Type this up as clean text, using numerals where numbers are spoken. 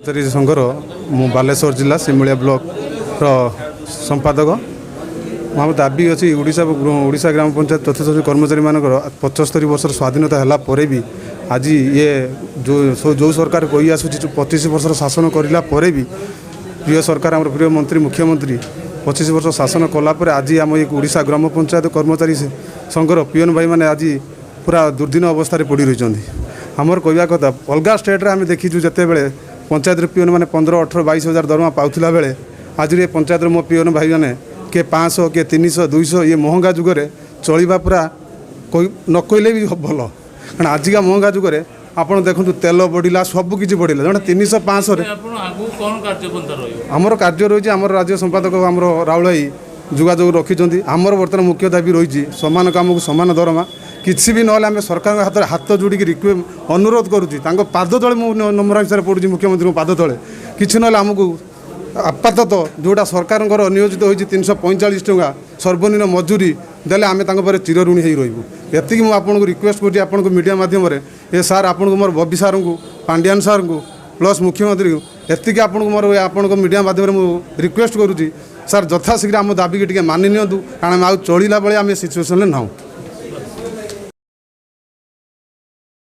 कर्मचारी संघर मु बालेश्वर जिला सिमुलिया ब्लॉक संपादक मोर दाबी अच्छी ओडिशा ग्राम पंचायत तथ्य कर्मचारी मान 75 वर्ष स्वाधीनता है भी आज ये जो सरकार कही आसूँ 25 वर्ष शासन करला भी प्रिय सरकार आम प्रिय मंत्री मुख्यमंत्री 25 वर्ष शासन कलापर आज आम एक ओडिशा ग्राम पंचायत कर्मचारी संघर पीएन भाई मैंने आज पूरा दुर्दिन अवस्था पड़ रही आमर कहवा कथा अलग स्टेट्रे आम देखीचु जिते बड़े पंचायत पीएन मैंने 15, 18, 22 हजार दरमा पाला बेले आज ये पंचायत मो पीएन भाई मैंने किए 500 किए 300, 200 ये महंगा जुगरे चलवा पूरा न कहले भी भल कारण आजिका महंगा जुगरे आपड़ देखो तेल बढ़ला सबकि बढ़ला जड़े 300, 500 आमर कार्य रही आम राज्य संपादक आम राहुल भाई जोगाजोग रखी आमर बर्तमान मुख्य दाबी रही सामान काम को सामान दरमा किसी भी ना आम सरकार हाथ में हाथ जोड़ी अनुरोध करुँच पाद तले मुझे नम्र हिसाब से पड़ूँ मुख्यमंत्री पाद तले कि ना आमको आपाततः जोटा सरकार नियोजित होती 345 टंका सर्वनिम्न मजूरी देले आम पर चिरऋणी हो रही मुझे आपको रिक्वेस्ट कर मीडिया मध्यम ये सार आपको मोर बबी सार को पांड्यान सार को प्लस मुख्यमंत्री एति आपको मोर आप मीडिया मध्यम मुझे रिक्वेस्ट करुँच सार यथाशीघ्र आम दाबी के मानि नियंतु कारण आम चलला बेले आम सिचुएसन ना।